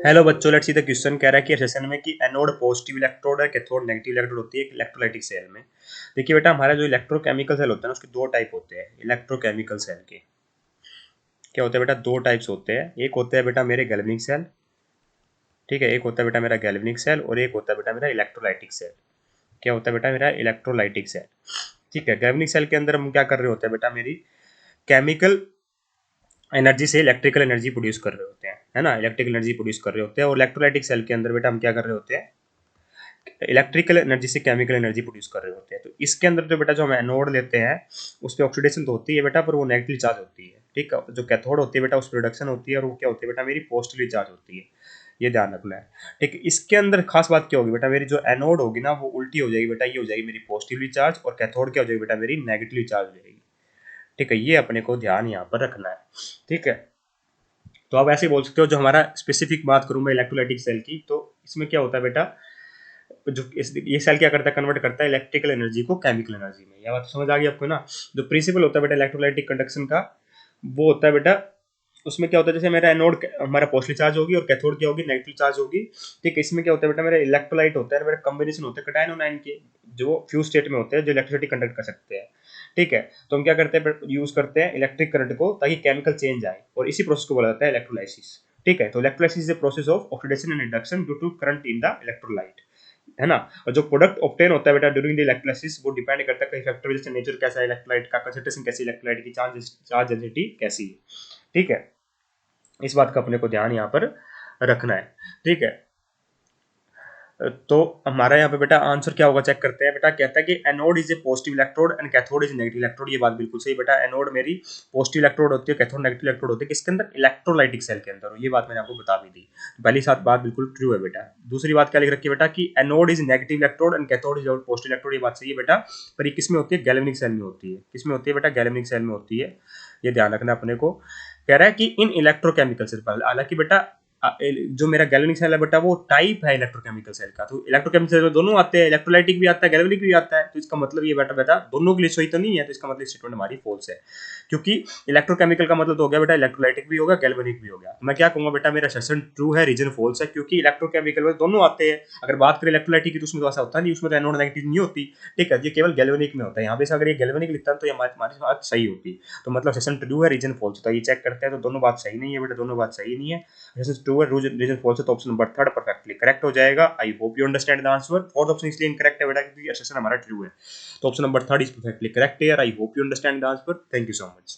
Hello बच्चों, let's see the question. कह रहा है कि सेशन में कि एनोड पॉजिटिव इलेक्ट्रोड है, कैथोड नेगेटिव इलेक्ट्रोड होती है एक इलेक्ट्रोलाइटिक सेल में। देखिए बेटा, हमारा जो इलेक्ट्रोकेमिकल सेल होता है ना, उसके दो टाइप होते हैं इलेक्ट्रोकेमिकल सेल के। क्या होते हैं बेटा? दो टाइप्स होते हैं। एक होते हैं बेटा मेरे गैल्वेनिक सेल, ठीक है। एक होता है बेटा मेरा गैल्वेनिक सेल और एक होता है बेटा मेरा इलेक्ट्रोलाइटिक सेल। क्या होता है बेटा? मेरा इलेक्ट्रोलाइटिक सेल, ठीक है। गैल्वेनिक सेल के अंदर हम क्या कर रहे होते हैं बेटा? मेरी केमिकल एनर्जी से इलेक्ट्रिकल एनर्जी प्रोड्यूस कर रहे होते हैं, है ना। इलेक्ट्रिकल एनर्जी प्रोड्यूस कर रहे होते हैं। और इलेक्ट्रोलाइटिक सेल के अंदर बेटा हम क्या कर रहे होते हैं? इलेक्ट्रिकल एनर्जी से केमिकल एनर्जी प्रोड्यूस कर रहे होते हैं। तो इसके अंदर जो बेटा जो हम एनोड लेते हैं, उस पर ऑक्सीडेशन तो होती है बेटा, पर वो नेगेटिव चार्ज होती है, ठीक है। जो कैथोड होती है बेटा, उस पर रिडक्शन होती है, और वो क्या होती है बेटा? मेरी पॉजिटिवली चार्ज होती है। ये ध्यान रखना है, ठीक है। इसके अंदर खास बात क्या होगी बेटा? मेरी जो एनोड होगी ना, वो उल्टी हो जाएगी बेटा। ये हो जाएगी मेरी पॉजिटिवली चार्ज, और कैथोड क्या हो जाएगी बेटा? मेरी नेगेटिवली चार्ज हो जाएगी, ठीक है। ये अपने को ध्यान यहाँ पर रखना है, ठीक है। तो आप ऐसे बोल सकते हो, जो हमारा स्पेसिफिक बात करूं मैं इलेक्ट्रोलाइटिक सेल की, तो इसमें क्या होता है बेटा? जो ये सेल क्या करता है? कन्वर्ट करता है इलेक्ट्रिकल एनर्जी को केमिकल एनर्जी में। यह बात समझ आ गई आपको ना? जो प्रिंसिपल होता है बेटा इलेक्ट्रोलाइटिक कंडक्शन का, वो होता है बेटा, उसमें क्या होता है? जैसे मेरा एनोड हमारा पॉजिटिव चार्ज होगी और कैथोड क्या होगी? नेगेटिव चार्ज होगी, ठीक है। इसमें क्या होता है बेटा? मेरा इलेक्ट्रोलाइट होता है, मेरा कॉम्बिनेशन होता है कैटायन और आयन के, जो फ्यूज स्टेट में होते हैं, जो इलेक्ट्रिसिटी कंडक्ट कर सकते हैं, ठीक है। तो हम क्या करते हैं? यूज करते हैं इलेक्ट्रिक करंट को, ताकि केमिकल चेंज आए, और इसी प्रोसेस को बोला जाता है इलेक्ट्रोलाइसिस, ठीक है। तो electrolysis is the process of oxidation and reduction due to current in the electrolyte, है ना। और जो प्रोडक्ट ऑब्टेन होता है बेटा ड्यूरिंग द इलेक्ट्रोलाइसिस, वो डिपेंड करता है कई फैक्टर, जैसे नेचर कैसा है इलेक्ट्रोलाइट का, कंसंट्रेशन कैसी है इलेक्ट्रोलाइट की, चार्ज डेंसिटी कैसी है, ठीक है। इस बात का अपने को ध्यान यहाँ पर रखना है, ठीक है। तो हमारा यहाँ पे बेटा आंसर क्या होगा? चेक करते हैं बेटा। कहता है कि anode is a positive electrode and cathode is negative electrode. ये बात बिल्कुल सही बेटा। एनोड मेरी पॉजिटिव इलेक्ट्रोड होती है, कैथोड नेगेटिव इलेक्ट्रोड होती है, किसके अंदर? इलेक्ट्रोलाइटिक सेल के अंदर। ये बात मैंने आपको बता भी दी। तो पहली बात बिल्कुल ट्रू है बेटा। दूसरी बात क्या लिख रखी है बेटा? कि anode is negative electrode and cathode is positive electrode. ये बात सही है बेटा। पर ये किस में होती है? गैल्वेनिक सेल में होती है। किस में होती है बेटा? गैल्वेनिक सेल में होती है। ये ध्यान रखना अपने को। कह रहा है कि इन इलेक्ट्रोकेमिकल सेल, हालांकि बेटा जो मेरा गैल्वेनिक सेल है बेटा, वो टाइप है इलेक्ट्रोकेमिकल सेल का। तो इलेक्ट्रोकेमिकल सेल में दोनों आते हैं, इलेक्ट्रोलाइटिक भी आता है, गैल्वेनिक भी आता है। तो इसका मतलब ये बेटा बेटा दोनों के लिए सही तो नहीं है। तो इसका मतलब स्टेटमेंट हमारी फॉल्स है, क्योंकि इलेक्ट्रोकेमिकल का मतलब तो हो गया बेटा इलेक्ट्रोलाइटिक भी होगा, गैल्वेनिक भी हो गया। तो मैं क्या कहूंगा बेटा? मेरा सेशन ट्रू है, रीजन फॉल्स है, क्योंकि इलेक्ट्रोकेमिकल में दोनों आते हैं। अगर बात करें इलेक्ट्रोलाइटिक की, तो उसमें तो ऐसा होता नहीं, उसमें तो एनोड नेगेटिव नहीं होती, ठीक है। ये केवल गैल्वेनिक में होता है। यहाँ पे अगर ये गैल्वेनिक लिखता है, तो ये हमारी बात सही होती। तो मतलब सेशन ट्रू है, रीजन फॉल्स होता है। ये चेक करते हैं, तो दोनों बात सही नहीं है बेटा, दोनों बात सही नहीं है। रीजन ट्रू है, रीजन फॉल्स है, तो option number third perfectly correct हो जाएगा। I hope you understand the answer. Fourth option इसलिए इनकरेक्ट है बेटा, क्योंकि सेशन हमारा ट्रू है। तो option number third is perfectly correct है। I hope you understand the answer. Thank you so much.